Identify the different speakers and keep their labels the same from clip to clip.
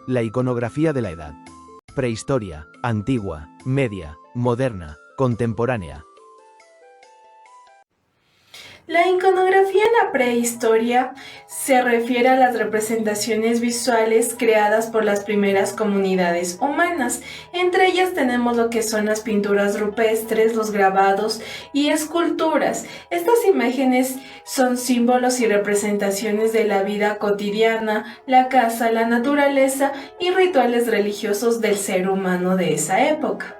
Speaker 1: La iconografía de la edad. Prehistoria, antigua, media, moderna, contemporánea.
Speaker 2: La iconografía en la prehistoria se refiere a las representaciones visuales creadas por las primeras comunidades humanas. Entre ellas tenemos lo que son las pinturas rupestres, los grabados y esculturas. Estas imágenes son símbolos y representaciones de la vida cotidiana, la casa, la naturaleza y rituales religiosos del ser humano de esa época.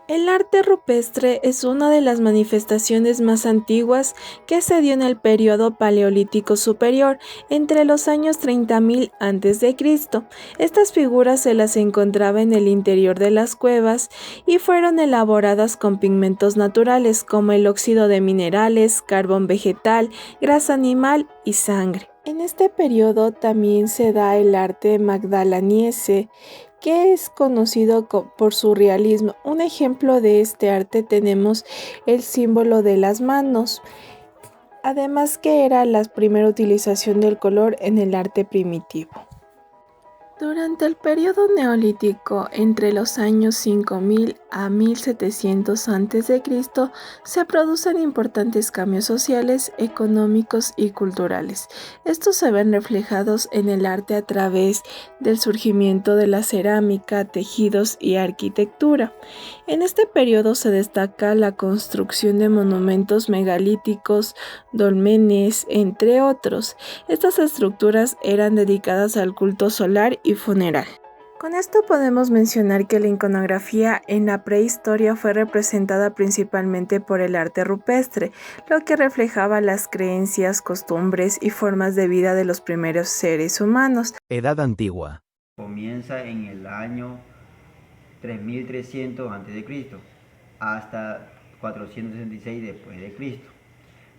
Speaker 2: El arte rupestre es una de las manifestaciones más antiguas que se dio en el período paleolítico superior, entre los años 30.000 a.C. Estas figuras se las encontraba en el interior de las cuevas y fueron elaboradas con pigmentos naturales como el óxido de minerales, carbón vegetal, grasa animal y sangre. En este periodo también se da el arte magdaleniense, que es conocido por su realismo. Un ejemplo de este arte tenemos el símbolo de las manos, además que era la primera utilización del color en el arte primitivo. Durante el periodo neolítico, entre los años 5000 a 1700 a.C., se producen importantes cambios sociales, económicos y culturales. Estos se ven reflejados en el arte a través del surgimiento de la cerámica, tejidos y arquitectura. En este periodo se destaca la construcción de monumentos megalíticos, dolmenes, entre otros. Estas estructuras eran dedicadas al culto solar y funeral. Con esto podemos mencionar que la iconografía en la prehistoria fue representada principalmente por el arte rupestre, lo que reflejaba las creencias, costumbres y formas de vida de los primeros seres humanos.
Speaker 1: Edad antigua.
Speaker 3: Comienza en el año 3300 a.C. hasta 466 después de Cristo.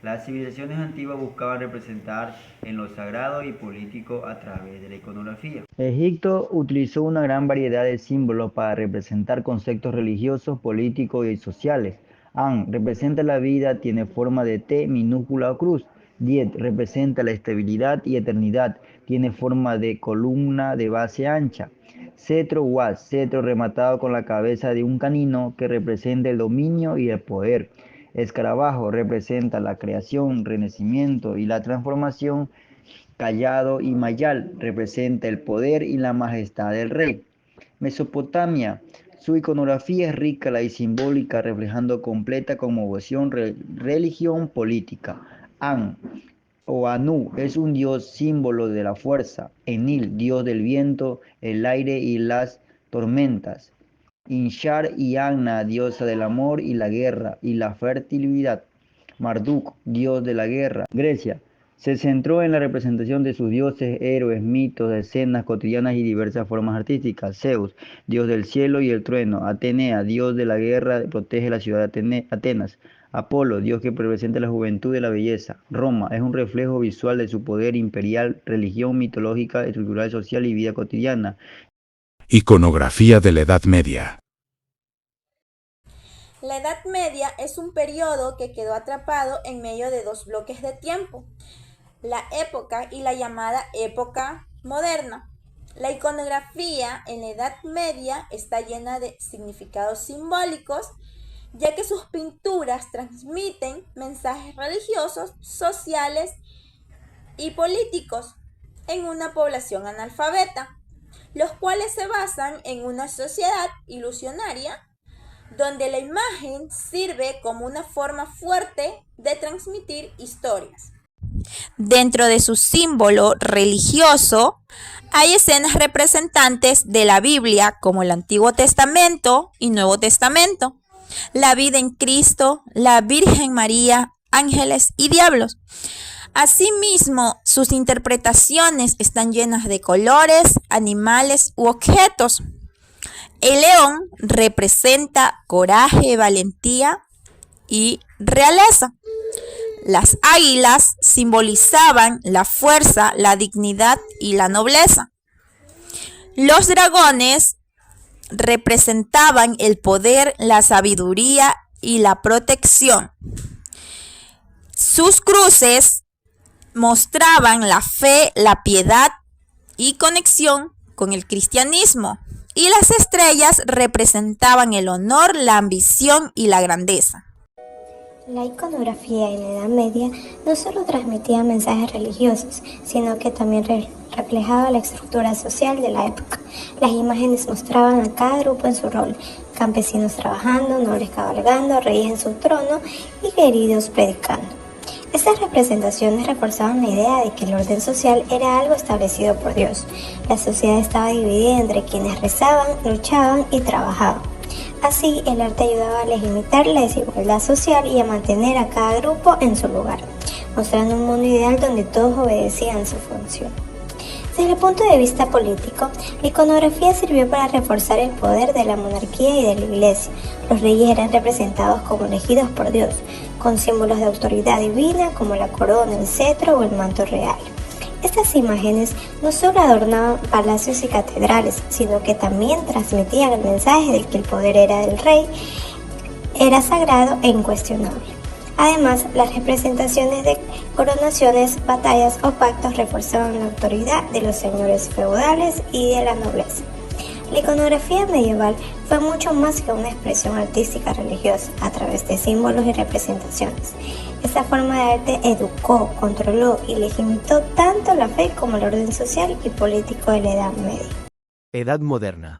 Speaker 3: Las civilizaciones antiguas buscaban representar en lo sagrado y político a través de la iconografía. Egipto utilizó una gran variedad de símbolos para representar conceptos religiosos, políticos y sociales. An representa la vida, tiene forma de T minúscula o cruz. Diet representa la estabilidad y eternidad, tiene forma de columna de base ancha. Cetro was, cetro rematado con la cabeza de un canino que representa el dominio y el poder. Escarabajo representa la creación, renacimiento y la transformación. Callado y mayal representa el poder y la majestad del rey. Mesopotamia, su iconografía es rica y simbólica, reflejando completa conmoción, religión, política. An o Anu es un dios símbolo de la fuerza. Enil, dios del viento, el aire y las tormentas. Inshar y Anna, diosa del amor y la guerra y la fertilidad. Marduk, dios de la guerra. Grecia se centró en la representación de sus dioses, héroes, mitos, escenas cotidianas y diversas formas artísticas. Zeus, dios del cielo y el trueno. Atenea, dios de la guerra, protege la ciudad de Atenas. Apolo, dios que representa la juventud y la belleza. Roma es un reflejo visual de su poder imperial, religión mitológica, estructural, social y vida cotidiana.
Speaker 4: Iconografía de la Edad Media.
Speaker 5: La Edad Media es un periodo que quedó atrapado en medio de dos bloques de tiempo, la época y la llamada época moderna. La iconografía en la Edad Media está llena de significados simbólicos, ya que sus pinturas transmiten mensajes religiosos, sociales y políticos en una población analfabeta, los cuales se basan en una sociedad ilusionaria donde la imagen sirve como una forma fuerte de transmitir historias. Dentro de su símbolo religioso hay escenas representantes de la Biblia como el Antiguo Testamento y Nuevo Testamento, la vida en Cristo, la Virgen María, ángeles y diablos. Asimismo, sus interpretaciones están llenas de colores, animales u objetos. El león representa coraje, valentía y realeza. Las águilas simbolizaban la fuerza, la dignidad y la nobleza. Los dragones representaban el poder, la sabiduría y la protección. Sus cruces mostraban la fe, la piedad y conexión con el cristianismo, y las estrellas representaban el honor, la ambición y la grandeza.
Speaker 6: La iconografía en la Edad Media no solo transmitía mensajes religiosos, sino que también reflejaba la estructura social de la época. Las imágenes mostraban a cada grupo en su rol: campesinos trabajando, nobles cabalgando, reyes en su trono y queridos predicando. Estas representaciones reforzaban la idea de que el orden social era algo establecido por Dios. La sociedad estaba dividida entre quienes rezaban, luchaban y trabajaban. Así, el arte ayudaba a legitimar la desigualdad social y a mantener a cada grupo en su lugar, mostrando un mundo ideal donde todos obedecían su función. Desde el punto de vista político, la iconografía sirvió para reforzar el poder de la monarquía y de la iglesia. Los reyes eran representados como elegidos por Dios, con símbolos de autoridad divina como la corona, el cetro o el manto real. Estas imágenes no solo adornaban palacios y catedrales, sino que también transmitían el mensaje de que el poder era del rey, era sagrado e incuestionable. Además, las representaciones de coronaciones, batallas o pactos reforzaban la autoridad de los señores feudales y de la nobleza. La iconografía medieval fue mucho más que una expresión artística religiosa a través de símbolos y representaciones. Esta forma de arte educó, controló y legitimó tanto la fe como el orden social y político de la Edad Media.
Speaker 1: Edad moderna.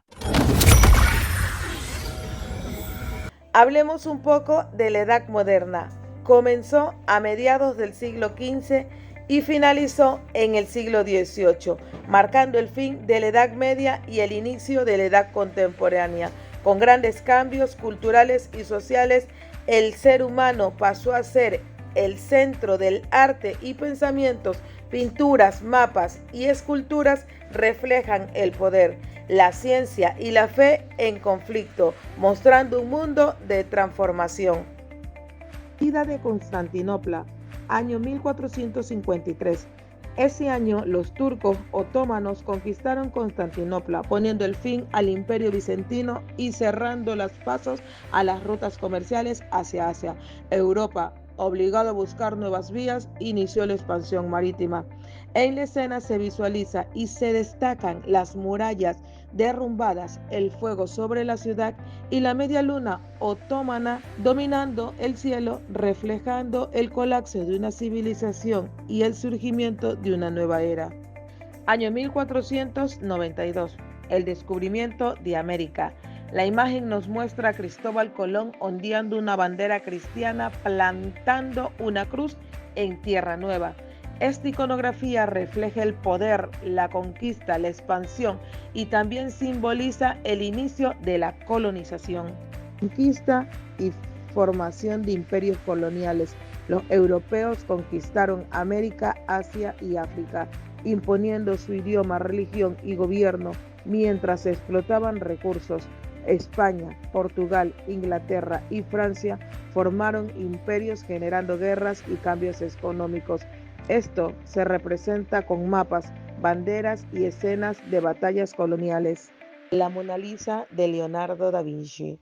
Speaker 7: Hablemos un poco de la Edad Moderna. Comenzó a mediados del siglo XV y finalizó en el siglo XVIII, marcando el fin de la Edad Media y el inicio de la Edad Contemporánea. Con grandes cambios culturales y sociales, el ser humano pasó a ser el centro del arte y pensamientos. Pinturas, mapas y esculturas reflejan el poder, la ciencia y la fe en conflicto, mostrando un mundo de transformación. Caída de Constantinopla, año 1453. Ese año los turcos otomanos conquistaron Constantinopla, poniendo el fin al imperio bizantino y cerrando los pasos a las rutas comerciales hacia Asia. Europa, obligado a buscar nuevas vías, inició la expansión marítima. En la escena se visualiza y se destacan las murallas derrumbadas, el fuego sobre la ciudad y la media luna otomana dominando el cielo, reflejando el colapso de una civilización y el surgimiento de una nueva era. Año 1492, el descubrimiento de América. La imagen nos muestra a Cristóbal Colón ondeando una bandera cristiana, plantando una cruz en tierra nueva. Esta iconografía refleja el poder, la conquista, la expansión y también simboliza el inicio de la colonización. Conquista y formación de imperios coloniales. Los europeos conquistaron América, Asia y África, imponiendo su idioma, religión y gobierno mientras explotaban recursos. España, Portugal, Inglaterra y Francia formaron imperios generando guerras y cambios económicos. Esto se representa con mapas, banderas y escenas de batallas coloniales. La Mona Lisa de Leonardo da Vinci.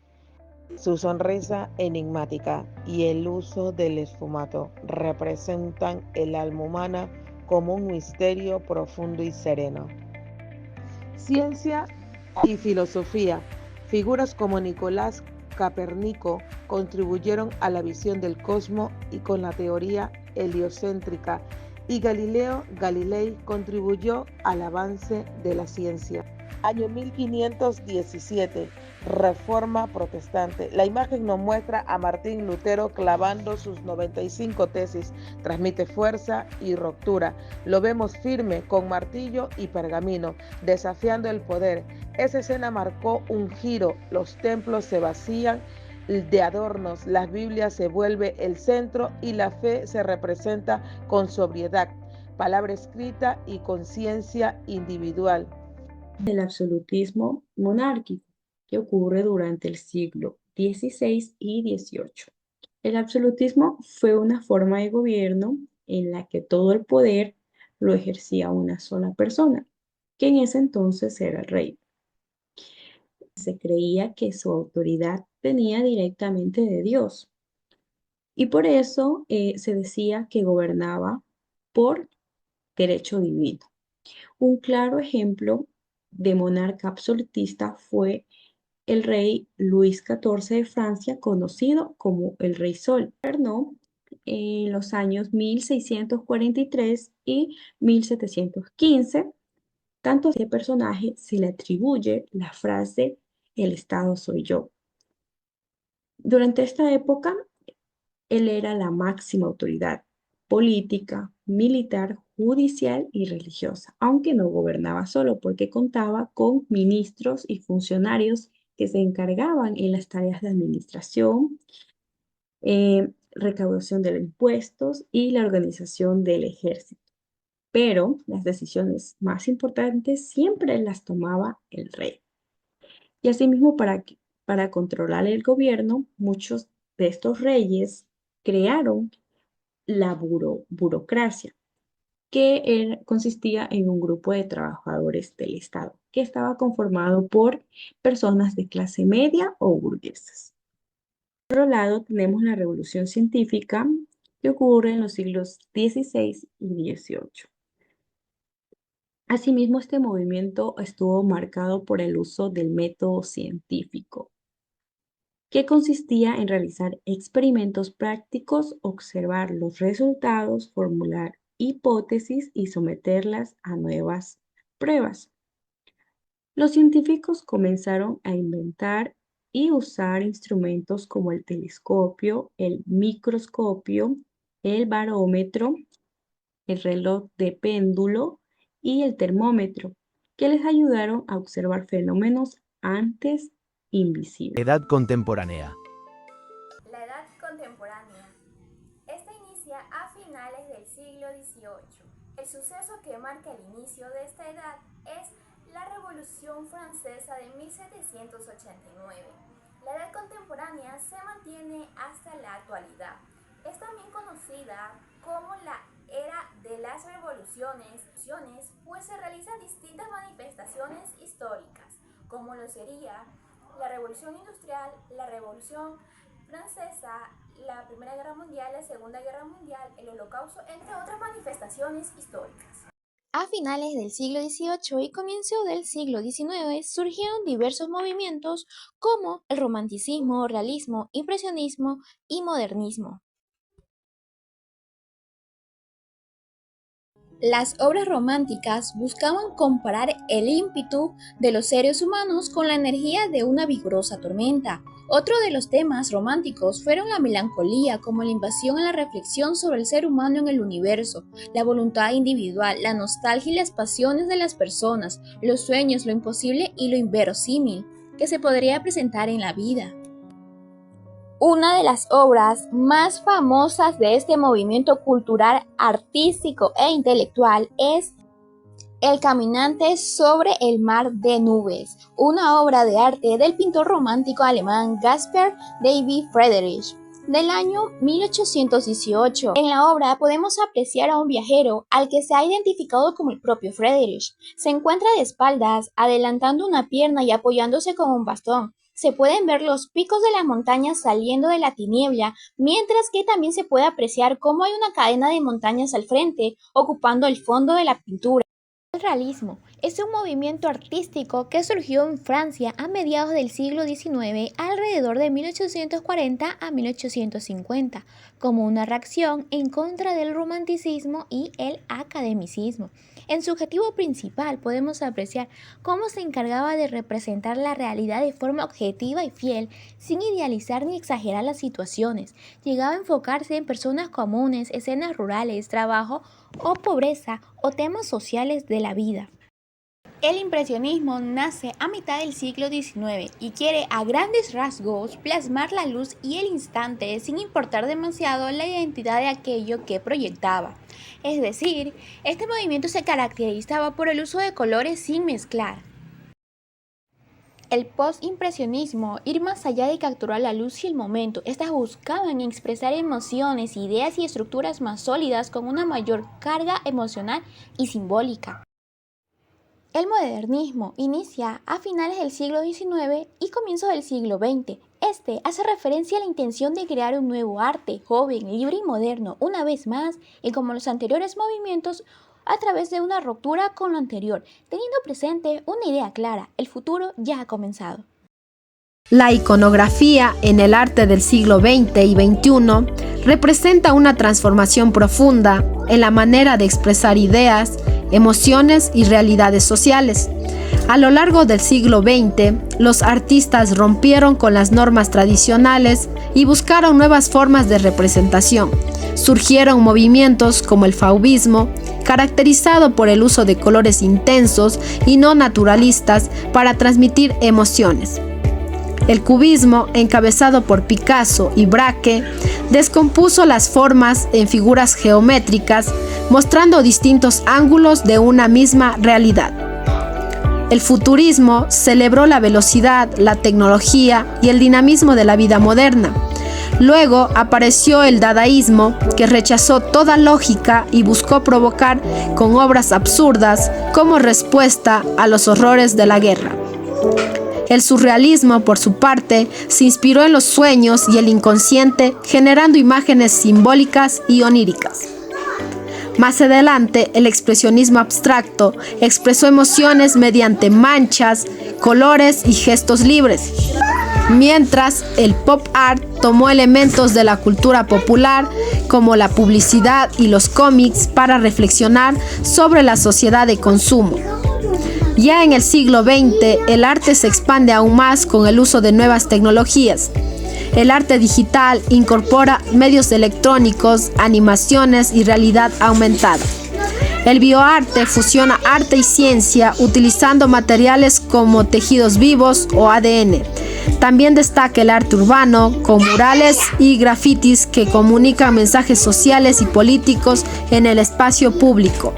Speaker 7: Su sonrisa enigmática y el uso del esfumato representan el alma humana como un misterio profundo y sereno. Ciencia y filosofía. Figuras como Nicolás Copérnico contribuyeron a la visión del cosmos y con la teoría heliocéntrica, y Galileo Galilei contribuyó al avance de la ciencia. Año 1517, Reforma Protestante. La imagen nos muestra a Martín Lutero clavando sus 95 tesis. Transmite fuerza y ruptura. Lo vemos firme con martillo y pergamino, desafiando el poder. Esa escena marcó un giro. Los templos se vacían de adornos, las Biblias se vuelve el centro y la fe se representa con sobriedad, palabra escrita y conciencia individual.
Speaker 8: El absolutismo monárquico, que ocurre durante el siglo XVI y XVIII. El absolutismo fue una forma de gobierno en la que todo el poder lo ejercía una sola persona, que en ese entonces era el rey. Se creía que su autoridad venía directamente de Dios y por eso se decía que gobernaba por derecho divino. Un claro ejemplo de monarca absolutista fue el rey Luis XIV de Francia, conocido como el Rey Sol. Gobernó en los años 1643 y 1715. Tanto a este personaje se le atribuye la frase "el Estado soy yo". Durante esta época, él era la máxima autoridad política, militar, judicial y religiosa, aunque no gobernaba solo porque contaba con ministros y funcionarios que se encargaban en las tareas de administración, recaudación de los impuestos y la organización del ejército. Pero las decisiones más importantes siempre las tomaba el rey. Y asimismo, para controlar el gobierno, muchos de estos reyes crearon la burocracia, que consistía en un grupo de trabajadores del Estado, que estaba conformado por personas de clase media o burguesas. Por otro lado, tenemos la revolución científica que ocurre en los siglos XVI y XVIII. Asimismo, este movimiento estuvo marcado por el uso del método científico, que consistía en realizar experimentos prácticos, observar los resultados, formular hipótesis y someterlas a nuevas pruebas. Los científicos comenzaron a inventar y usar instrumentos como el telescopio, el microscopio, el barómetro, el reloj de péndulo y el termómetro, que les ayudaron a observar fenómenos antes invisibles.
Speaker 1: Edad contemporánea.
Speaker 5: La edad contemporánea. Esta inicia a finales del siglo XVIII. El suceso que marca el inicio de esta edad es la Revolución Francesa de 1789. La edad contemporánea se mantiene hasta la actualidad. Es también conocida como la era de las revoluciones, pues se realizan distintas manifestaciones históricas, como lo sería la Revolución Industrial, la Revolución Francesa, la Primera Guerra Mundial, la Segunda Guerra Mundial, el Holocausto, entre otras manifestaciones históricas.
Speaker 9: A finales del siglo XVIII y comienzo del siglo XIX surgieron diversos movimientos como el romanticismo, realismo, impresionismo y modernismo. Las obras románticas buscaban comparar el ímpetu de los seres humanos con la energía de una vigorosa tormenta. Otro de los temas románticos fueron la melancolía como la invasión a la reflexión sobre el ser humano en el universo, la voluntad individual, la nostalgia y las pasiones de las personas, los sueños, lo imposible y lo inverosímil que se podría presentar en la vida. Una de las obras más famosas de este movimiento cultural, artístico e intelectual es El caminante sobre el mar de nubes, una obra de arte del pintor romántico alemán Caspar David Friedrich, del año 1818. En la obra podemos apreciar a un viajero al que se ha identificado como el propio Friedrich. Se encuentra de espaldas, adelantando una pierna y apoyándose con un bastón. Se pueden ver los picos de las montañas saliendo de la tiniebla, mientras que también se puede apreciar cómo hay una cadena de montañas al frente, ocupando el fondo de la pintura. El realismo es un movimiento artístico que surgió en Francia a mediados del siglo XIX, alrededor de 1840 a 1850, como una reacción en contra del romanticismo y el academicismo. En su objetivo principal podemos apreciar cómo se encargaba de representar la realidad de forma objetiva y fiel, sin idealizar ni exagerar las situaciones. Llegaba a enfocarse en personas comunes, escenas rurales, trabajo o pobreza o temas sociales de la vida. El impresionismo nace a mitad del siglo XIX y quiere a grandes rasgos plasmar la luz y el instante sin importar demasiado la identidad de aquello que proyectaba. Es decir, este movimiento se caracterizaba por el uso de colores sin mezclar. El postimpresionismo, ir más allá de capturar la luz y el momento. Estas buscaban expresar emociones, ideas y estructuras más sólidas con una mayor carga emocional y simbólica. El modernismo inicia a finales del siglo XIX y comienzos del siglo XX. Este hace referencia a la intención de crear un nuevo arte, joven, libre y moderno, una vez más, y como los anteriores movimientos, a través de una ruptura con lo anterior, teniendo presente una idea clara: el futuro ya ha comenzado.
Speaker 10: La iconografía en el arte del siglo XX y XXI representa una transformación profunda en la manera de expresar ideas, emociones y realidades sociales. A lo largo del siglo XX, los artistas rompieron con las normas tradicionales y buscaron nuevas formas de representación. Surgieron movimientos como el fauvismo, caracterizado por el uso de colores intensos y no naturalistas para transmitir emociones. El cubismo, encabezado por Picasso y Braque, descompuso las formas en figuras geométricas, mostrando distintos ángulos de una misma realidad. El futurismo celebró la velocidad, la tecnología y el dinamismo de la vida moderna. Luego apareció el dadaísmo, que rechazó toda lógica y buscó provocar con obras absurdas como respuesta a los horrores de la guerra. El surrealismo, por su parte, se inspiró en los sueños y el inconsciente, generando imágenes simbólicas y oníricas. Más adelante, el expresionismo abstracto expresó emociones mediante manchas, colores y gestos libres, mientras el pop art tomó elementos de la cultura popular, como la publicidad y los cómics, para reflexionar sobre la sociedad de consumo. Ya en el siglo XX, el arte se expande aún más con el uso de nuevas tecnologías. El arte digital incorpora medios electrónicos, animaciones y realidad aumentada. El bioarte fusiona arte y ciencia utilizando materiales como tejidos vivos o ADN. También destaca el arte urbano, con murales y grafitis que comunican mensajes sociales y políticos en el espacio público.